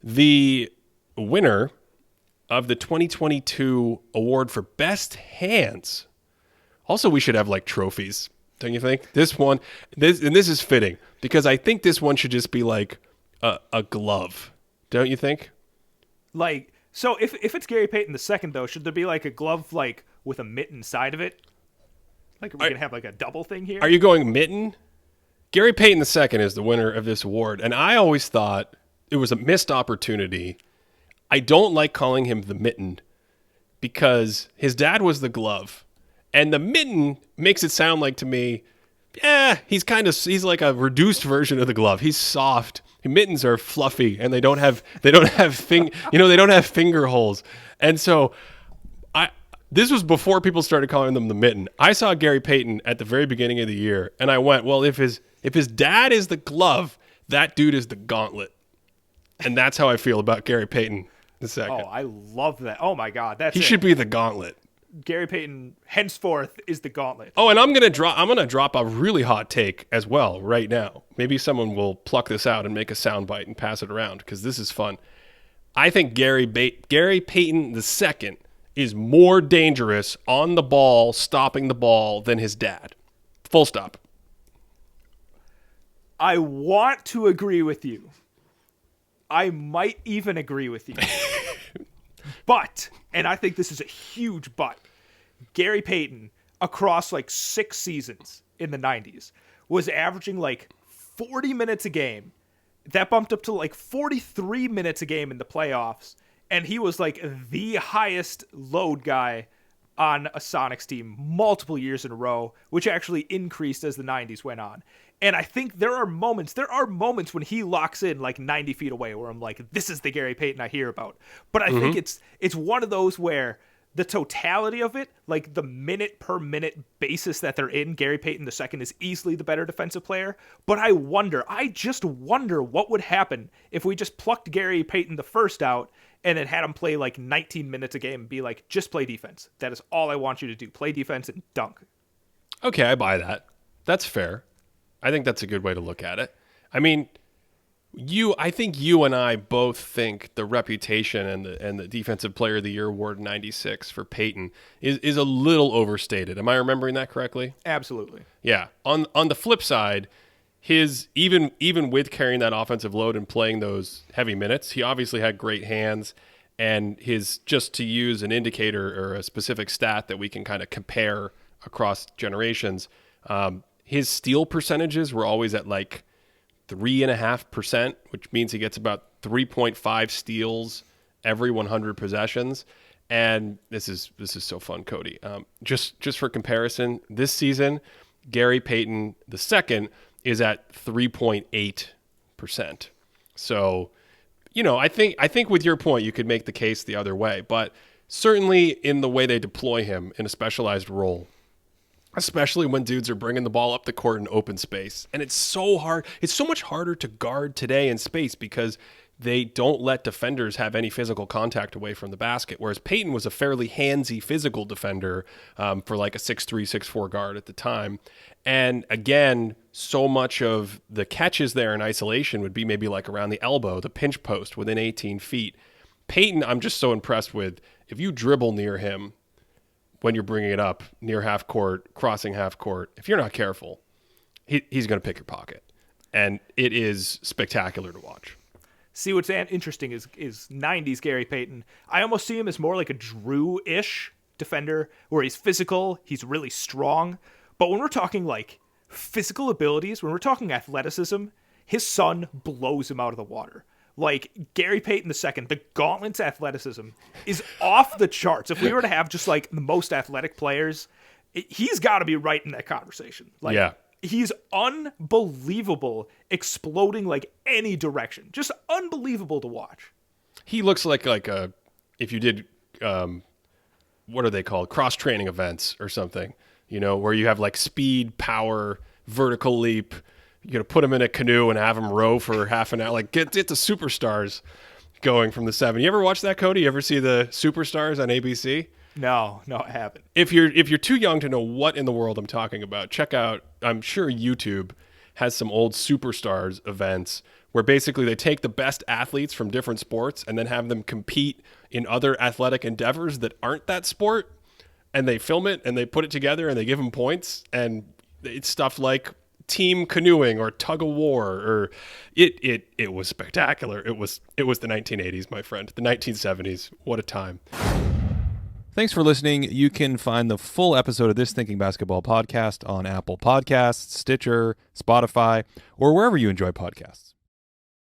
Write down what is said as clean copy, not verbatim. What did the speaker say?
the winner of the 2022 award for best hands. Also, we should have like trophies, don't you think? This is fitting because I think this one should just be like a glove, don't you think? Like, so if it's Gary Payton II, though, should there be like a glove like with a mitt inside of it? Like, are we gonna have like a double thing here? Are you going mitten? Gary Payton II is the winner of this award, and I always thought it was a missed opportunity. I don't like calling him the mitten because his dad was the glove. And the mitten makes it sound like to me, he's like a reduced version of the glove. He's soft. Mittens are fluffy and they don't have finger holes. And so this was before people started calling them the mitten. I saw Gary Payton at the very beginning of the year and I went, well, if his dad is the glove, that dude is the gauntlet. And that's how I feel about Gary Payton II. Oh, I love that. Oh my God. He should be the gauntlet. Gary Payton henceforth is the gauntlet. Oh, and I'm gonna drop a really hot take as well right now. Maybe someone will pluck this out and make a soundbite and pass it around because this is fun. I think Gary Payton II is more dangerous on the ball, stopping the ball than his dad. Full stop. I want to agree with you. I might even agree with you. But, and I think this is a huge but, Gary Payton, across like 6 seasons in the 90s, was averaging like 40 minutes a game. That bumped up to like 43 minutes a game in the playoffs. And he was like the highest load guy on a Sonics team multiple years in a row, which actually increased as the 90s went on. And I think there are moments when he locks in like 90 feet away where I'm like, this is the Gary Payton I hear about. But I think it's one of those where the totality of it, like the minute per minute basis that they're in, Gary Payton II is easily the better defensive player. But I just wonder what would happen if we just plucked Gary Payton I out and then had him play like 19 minutes a game and be like, just play defense. That is all I want you to do. Play defense and dunk. Okay, I buy that. That's fair. I think that's a good way to look at it. I mean, I think you and I both think the reputation and the Defensive Player of the Year award 96 for Payton is a little overstated. Am I remembering that correctly? Absolutely. Yeah. On the flip side, his even with carrying that offensive load and playing those heavy minutes, he obviously had great hands, and just to use an indicator or a specific stat that we can kind of compare across generations, his steal percentages were always at like 3.5%, which means he gets about 3.5 steals every 100 possessions. And this is so fun, Cody. Just for comparison, this season, Gary Payton II is at 3.8%. So, I think with your point, you could make the case the other way, but certainly in the way they deploy him in a specialized role, especially when dudes are bringing the ball up the court in open space. And it's so hard. It's so much harder to guard today in space because they don't let defenders have any physical contact away from the basket, whereas Payton was a fairly handsy physical defender for like a 6'3", 6'4" guard at the time. And again, so much of the catches there in isolation would be maybe like around the elbow, the pinch post within 18 feet. Payton, I'm just so impressed with, if you dribble near him when you're bringing it up near half court, crossing half court, if you're not careful, he's going to pick your pocket. And it is spectacular to watch. See, what's interesting is 90s Gary Payton. I almost see him as more like a Drew-ish defender where he's physical, he's really strong. But when we're talking like physical abilities, when we're talking athleticism, his son blows him out of the water. Like Gary Payton II, the Gauntlet's athleticism is off the charts. If we were to have just like the most athletic players, he's got to be right in that conversation. Like, yeah. He's unbelievable, exploding like any direction. Just unbelievable to watch. He looks like if you did, what are they called? Cross-training events or something, where you have like speed, power, vertical leap. You're going to put him in a canoe and have him row for half an hour. Like, get the superstars going from the 7. You ever watch that, Cody? You ever see the Superstars on ABC? No, I haven't. If you're too young to know what in the world I'm talking about, check out, I'm sure YouTube has some old Superstars events where basically they take the best athletes from different sports and then have them compete in other athletic endeavors that aren't that sport, and they film it and they put it together and they give them points, and it's stuff like team canoeing or tug of war, or it was spectacular. It was the 1980s, my friend. The 1970s. What a time. Thanks for listening. You can find the full episode of This Thinking Basketball podcast on Apple Podcasts, Stitcher, Spotify, or wherever you enjoy podcasts.